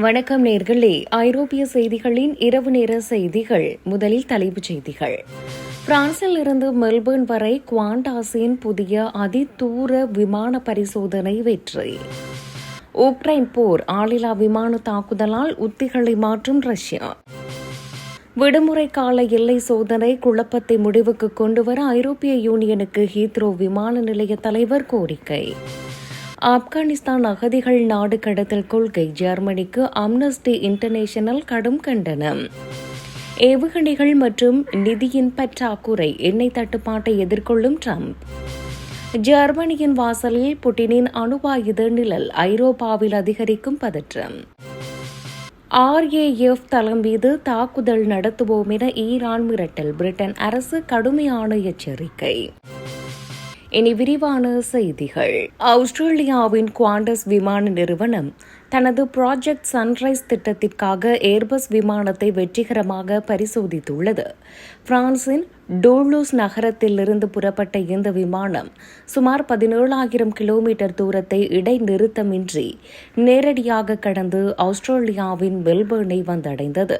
வணக்கம் நேர்களே. ஐரோப்பிய செய்திகளின் இரவு நேர செய்திகள். முதலில் தலைப்புச் செய்திகள். பிரான்சில் இருந்து மெல்பர்ன் வரை குவாண்டாஸின் புதிய அதிதூர விமான பரிசோதனை வெற்றி. உக்ரைன் போர், ஆளில்லா விமான தாக்குதலால் உத்திகளை மாற்றும் ரஷ்யா. விடுமுறை கால எல்லை சோதனை குழப்பத்தை முடிவுக்கு கொண்டுவர ஐரோப்பிய யூனியனுக்கு ஹீத்ரோ விமான நிலைய தலைவர் கோரிக்கை. ஆப்கானிஸ்தான் அகதிகள் நாடு கடத்தல் கொள்கை, ஜெர்மனிக்கு அம்னஸ்டி இன்டர்நேஷனல் கடும் கண்டனம். ஏவுகணைகள் மற்றும் நிதியின் பற்றாக்குறை, எண்ணெய் தட்டுப்பாட்டை எதிர்கொள்ளும் ட்ரம்ப். ஜெர்மனியின் வாசலில் புட்டினின் அணுவாயுத நிழல், ஐரோப்பாவில் அதிகரிக்கும் பதற்றம். RAF தளம் மீது தாக்குதல் நடத்துவோம் என ஈரான் மிரட்டல், பிரிட்டன் அரசு கடுமையான எச்சரிக்கை. இனி விரிவான செய்திகள். ஆஸ்திரேலியாவின் குவாண்டஸ் விமான நிறுவனம் தனது ப்ராஜெக்ட் சன்ரைஸ் திட்டத்திற்காக ஏர்பஸ் விமானத்தை வெற்றிகரமாக பரிசோதித்துள்ளது. பிரான்சின் டூலூஸ் நகரத்திலிருந்து புறப்பட்ட இந்த விமானம் சுமார் 17,000 கிலோமீட்டர் தூரத்தை இடைநிறுத்தமின்றி நேரடியாக கடந்து ஆஸ்திரேலியாவின் மெல்பர்னை வந்தடைந்தது.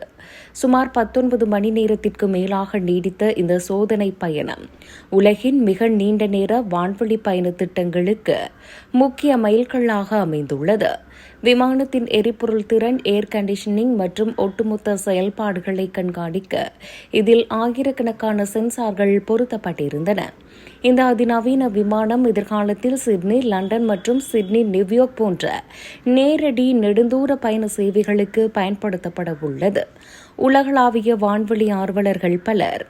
சுமார் 19 மணி நேரத்திற்கு மேலாக நீடித்த இந்த சோதனை பயணம் உலகின் மிக நீண்ட நேர வான்வெளி பயண திட்டங்களுக்கு முக்கிய மைல்கல்லாக அமைந்துள்ளது. விமானத்தின் எரிபொருள் திறன், ஏர் கண்டிஷனிங் மற்றும் ஒட்டுமொத்த செயல்பாடுகளை கண்காணிக்க இதில் ஆயிரக்கணக்கான சென்சார்கள் பொருத்தப்பட்டிருந்தன. இந்த அதிநவீன விமானம் எதிர்காலத்தில் சிட்னி, லண்டன் மற்றும் சிட்னி, நியூயார்க் போன்ற நேரடி நெடுந்தூர பயண சேவைகளுக்கு பயன்படுத்தப்பட உள்ளது. உலகளாவிய வான்வெளி ஆர்வலர்கள் பலர்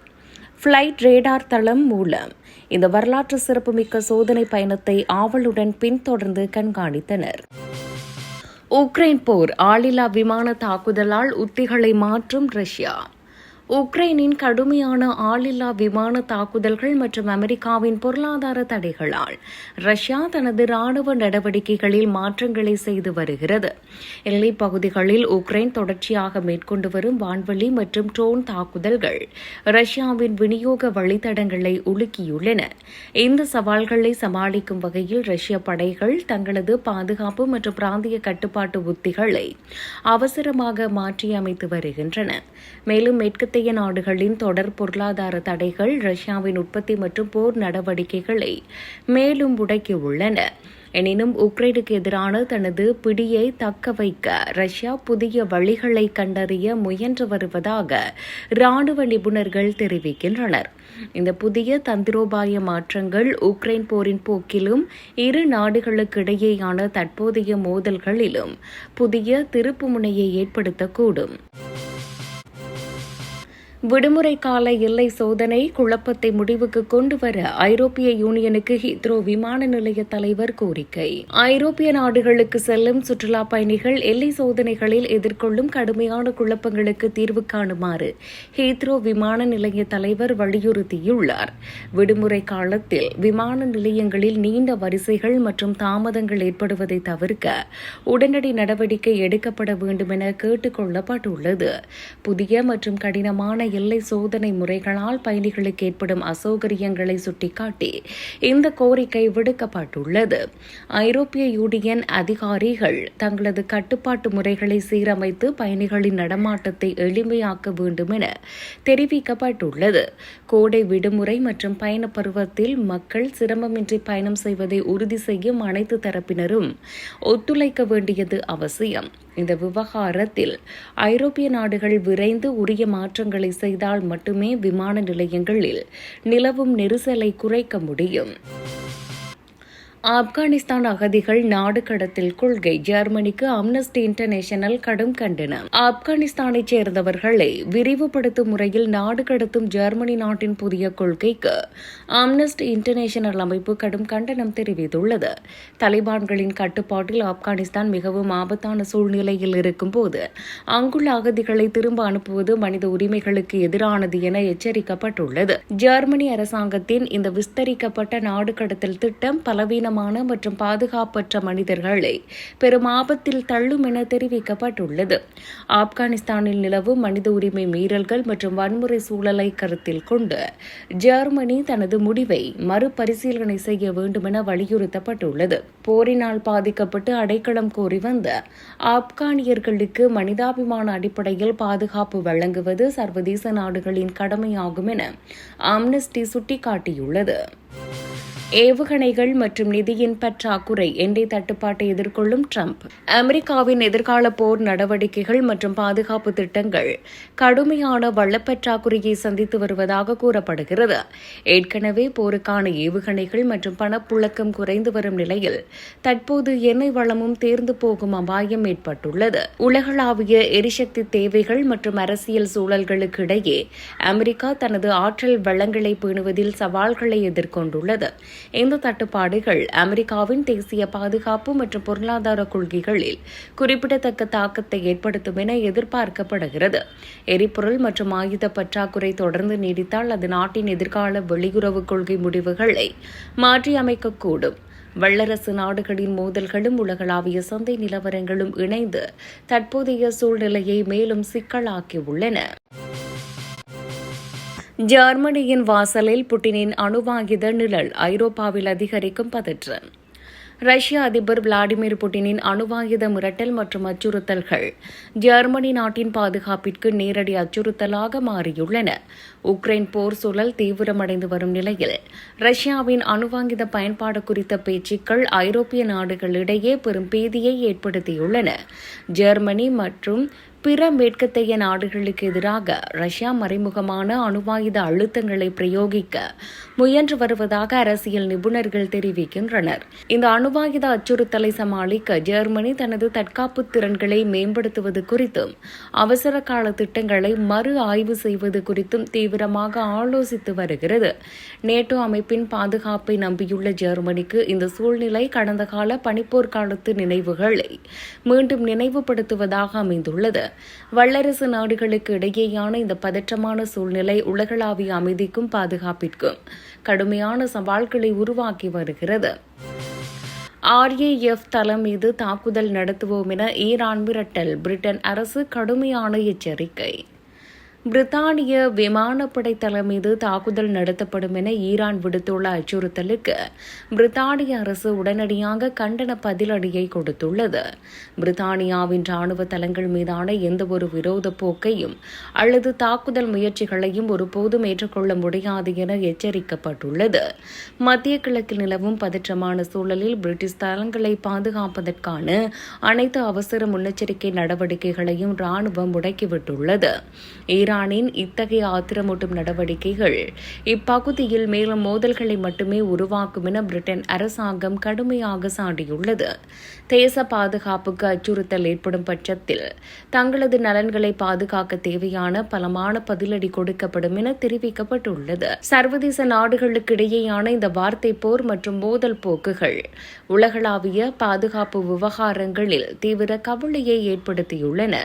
ஃபிளைட் ரேடார் தளம் மூலம் இந்த வரலாற்று சிறப்புமிக்க சோதனை பயணத்தை ஆவலுடன் பின்தொடர்ந்து கண்காணித்தனர். உக்ரைன் போர், ஆளில்லா விமான தாக்குதலால் உத்திகளை மாற்றும் ரஷ்யா. உக்ரைனின் கடுமையான ஆளில்லா விமான தாக்குதல்கள் மற்றும் அமெரிக்காவின் பொருளாதார தடைகளால் ரஷ்யா தனது ராணுவ நடவடிக்கைகளில் மாற்றங்களை செய்து வருகிறது. எல்லைப் பகுதிகளில் உக்ரைன் தொடர்ச்சியாக மேற்கொண்டு வரும் வான்வெளி மற்றும் ட்ரோன் தாக்குதல்கள் ரஷ்யாவின் விநியோக வழித்தடங்களை உலுக்கியுள்ளன. இந்த சவால்களை சமாளிக்கும் வகையில் ரஷ்ய படைகள் தங்களது பாதுகாப்பு மற்றும் பிராந்திய கட்டுப்பாட்டு உத்திகளை அவசரமாக மாற்றியமைத்து வருகின்றன. மேலும் மேற்கத்திய நாடுகளின் தொடர் பொருளாதார தடைகள் ரஷ்யாவின் உற்பத்தி மற்றும் போர் நடவடிக்கைகளை மேலும் முடக்கியுள்ளன. எனினும் உக்ரைனுக்கு எதிரான தனது பிடியை தக்க வைக்க ரஷ்யா புதிய வழிகளை கண்டறிய முயன்று வருவதாக ராணுவ நிபுணர்கள் தெரிவிக்கின்றனர். இந்த புதிய தந்திரோபாய மாற்றங்கள் உக்ரைன் போரின் போக்கிலும் இரு நாடுகளுக்கிடையேயான தற்போதைய மோதல்களிலும் புதிய திருப்புமுனையை ஏற்படுத்தக்கூடும். விடுமுறை கால எல்லை சோதனை குழப்பத்தை முடிவுக்கு கொண்டுவர ஐரோப்பிய யூனியனுக்கு ஹீத்ரோ விமான நிலைய தலைவர் கோரிக்கை. ஐரோப்பிய நாடுகளுக்கு செல்லும் சுற்றுலா பயணிகள் எல்லை சோதனைகளில் எதிர்கொள்ளும் கடுமையான குழப்பங்களுக்கு தீர்வு காணுமாறு ஹீத்ரோ விமான நிலைய தலைவர் வலியுறுத்தியுள்ளார். விடுமுறை காலத்தில் விமான நிலையங்களில் நீண்ட வரிசைகள் மற்றும் தாமதங்கள் ஏற்படுவதை தவிர்க்க உடனடி நடவடிக்கை எடுக்கப்பட வேண்டும் என கேட்டுக் கொள்ளப்பட்டுள்ளது. புதிய மற்றும் கடினமான எல்லை சோதனை முறைகளால் பயணிகளுக்கு ஏற்படும் அசௌகரியங்களை சுட்டிக்காட்டி இந்த கோரிக்கை விடுக்கப்பட்டுள்ளது. ஐரோப்பிய யூனியன் அதிகாரிகள் தங்களது கட்டுப்பாட்டு முறைகளை சீரமைத்து பயணிகளின் நடமாட்டத்தை எளிமையாக்க வேண்டும் என தெரிவிக்கப்பட்டுள்ளது. கோடை விடுமுறை மற்றும் பயண பருவத்தில் மக்கள் சிரமமின்றி பயணம் செய்வதை உறுதி செய்யும் அனைத்து தரப்பினரும் ஒத்துழைக்க வேண்டியது அவசியம். இந்த விவகாரத்தில் ஐரோப்பிய நாடுகள் விரைந்து உரிய மாற்றங்களை செய்தால் மட்டுமே விமான நிலையங்களில் நிலவும் நெரிசலை குறைக்க முடியும். ஆப்கானிஸ்தான் அகதிகள் நாடு கடத்தல் கொள்கை, ஜெர்மனிக்கு அம்னஸ்டி இன்டர்நேஷனல் கடும் கண்டனம். ஆப்கானிஸ்தானைச் சேர்ந்தவர்களை விரிவுபடுத்தும் முறையில் நாடு கடத்தும் ஜெர்மனி நாட்டின் புதிய கொள்கைக்கு அம்னஸ்டி இன்டர்நேஷனல் அமைப்பு கடும் கண்டனம் தெரிவித்துள்ளது. தலிபான்களின் கட்டுப்பாட்டில் ஆப்கானிஸ்தான் மிகவும் ஆபத்தான சூழ்நிலையில் இருக்கும்போது அங்குள்ள அகதிகளை திரும்ப அனுப்புவது மனித உரிமைகளுக்கு எதிரானது என எச்சரிக்கப்பட்டுள்ளது. ஜெர்மனி அரசாங்கத்தின் இந்த விஸ்தரிக்கப்பட்ட நாடு கடத்தல் திட்டம் பலவீனமான பலவீனமான மற்றும் பாதுகாப்பற்ற மனிதர்களை பெரும் ஆபத்தில் தள்ளும் என தெரிவிக்கப்பட்டுள்ளது. ஆப்கானிஸ்தானில் நிலவும் மனித உரிமை மீறல்கள் மற்றும் வன்முறை சூழலை கருத்தில் கொண்டு ஜெர்மனி தனது முடிவை மறுபரிசீலனை செய்ய வேண்டும் என வலியுறுத்தப்பட்டுள்ளது. போரினால் பாதிக்கப்பட்டு அடைக்கலம் கோரி வந்த ஆப்கானியர்களுக்கு மனிதாபிமான அடிப்படையில் பாதுகாப்பு வழங்குவது சர்வதேச நாடுகளின் கடமையாகும் என ஆம்னஸ்டி சுட்டிக்காட்டியுள்ளது. ஏவுகணைகள் மற்றும் நிதியின் பற்றாக்குறை எண்ணெய் தட்டுப்பாட்டை எதிர்கொள்ளும் ட்ரம்ப். அமெரிக்காவின் எதிர்கால போர் நடவடிக்கைகள் மற்றும் பாதுகாப்பு திட்டங்கள் கடுமையான வளப்பற்றாக்குறையை சந்தித்து வருவதாக கூறப்படுகிறது. ஏற்கனவே போருக்கான ஏவுகணைகள் மற்றும் பணப்புழக்கம் குறைந்து வரும் நிலையில் தற்போது எண்ணெய் வளமும் தேர்ந்து போகும் அபாயம் ஏற்பட்டுள்ளது. உலகளாவிய எரிசக்தி தேவைகள் மற்றும் அரசியல் சூழல்களுக்கு இடையே அமெரிக்கா தனது ஆற்றல் வளங்களை பேணுவதில் சவால்களை எதிர்கொண்டுள்ளது. இந்த தட்டுப்பாடுகள் அமெரிக்காவின் தேசிய பாதுகாப்பு மற்றும் பொருளாதார கொள்கைகளில் குறிப்பிடத்தக்க தாக்கத்தை ஏற்படுத்தும் என எதிர்பார்க்கப்படுகிறது. எரிபொருள் மற்றும் ஆயுத பற்றாக்குறை தொடர்ந்து நீடித்தால் அது நாட்டின் எதிர்கால வெளியுறவு கொள்கை முடிவுகளை மாற்றியமைக்கக்கூடும். வல்லரசு நாடுகளின் மோதல்களும் உலகளாவிய சந்தை நிலவரங்களும் இணைந்து தற்போதைய சூழ்நிலையை மேலும் சிக்கலாக்கியுள்ளன. ஜெர்மனியின் வாசலில் புட்டினின் அணுவாயுத நிழல், ஐரோப்பாவில் அதிகரிக்கும் பதற்றம். ரஷ்ய அதிபர் விளாடிமிர் புட்டினின் அணுவாயுத மிரட்டல் மற்றும் அச்சுறுத்தல்கள் ஜெர்மனி நாட்டின் பாதுகாப்பிற்கு நேரடி அச்சுறுத்தலாக மாறியுள்ளன. உக்ரைன் போர் சூழல் தீவிரமடைந்து வரும் நிலையில் ரஷ்யாவின் அணுவாயுத பயன்பாடு குறித்த பேச்சுக்கள் ஐரோப்பிய நாடுகளிடையே பெரும் பீதியை ஏற்படுத்தியுள்ளன. ஜெர்மனி மற்றும் பிற மேற்கத்தைய நாடுகளுக்கு எதிராக ரஷ்யா மறைமுகமான அணுவாயுத அழுத்தங்களை பிரயோகிக்க முயன்று வருவதாக அரசியல் நிபுணர்கள் தெரிவிக்கின்றனர். இந்த அணுவாயுத அச்சுறுத்தலை சமாளிக்க ஜெர்மனி தனது தற்காப்பு திறன்களை மேம்படுத்துவது குறித்தும் அவசர கால திட்டங்களை மறு ஆய்வு செய்வது குறித்தும் தீவிரமாக ஆலோசித்து வருகிறது. நேட்டோ அமைப்பின் பாதுகாப்பை நம்பியுள்ள ஜெர்மனிக்கு இந்த சூழ்நிலை கடந்த கால பனிப்போர் காலத்து நினைவுகளை மீண்டும் நினைவுபடுத்துவதாக அமைந்துள்ளது. வல்லரசு நாடுகளுக்கு இடையேயான இந்த பதற்றமான சூழ்நிலை உலகளாவிய அமைதிக்கும் பாதுகாப்பிற்கும் கடுமையான சவால்களை உருவாக்கி வருகிறது. RAF தளம் மீது தாக்குதல் நடத்துவோம் என ஈரான் மிரட்டல், பிரிட்டன் அரசு கடுமையான எச்சரிக்கை. பிரித்தானிய விமானப்படை தளம் மீது தாக்குதல் நடத்தப்படும் என ஈரான் விடுத்துள்ள அச்சுறுத்தலுக்கு பிரித்தானிய அரசு உடனடியாக கண்டன பதிலடியை கொடுத்துள்ளது. பிரித்தானியாவின் ராணுவ தளங்கள் மீதான எந்தவொரு விரோத போக்கையும் அல்லது தாக்குதல் முயற்சிகளையும் ஒருபோதும் ஏற்றுக்கொள்ள முடியாது என எச்சரிக்கப்பட்டுள்ளது. மத்திய கிழக்கில் நிலவும் பதற்றமான சூழலில் பிரிட்டிஷ் தளங்களை பாதுகாப்பதற்கான அனைத்து அவசர முன்னெச்சரிக்கை நடவடிக்கைகளையும் ராணுவம் முடக்கிவிட்டுள்ளது. ஈரானின் இத்தகைய ஆத்திரமூட்டும் நடவடிக்கைகள் இப்பகுதியில் மேலும் மோதல்களை மட்டுமே உருவாக்கும் என பிரிட்டன் அரசாங்கம் கடுமையாக சாடியுள்ளது. தேச பாதுகாப்புக்கு அச்சுறுத்தல் ஏற்படும் பட்சத்தில் தங்களது நலன்களை பாதுகாக்க தேவையான பலமான பதிலடி கொடுக்கப்படும் என தெரிவிக்கப்பட்டுள்ளது. சர்வதேச நாடுகளுக்கு இடையேயான இந்த வார்த்தை போர் மற்றும் மோதல் போக்குகள் உலகளாவிய பாதுகாப்பு விவகாரங்களில் தீவிர கவலையை ஏற்படுத்தியுள்ளன.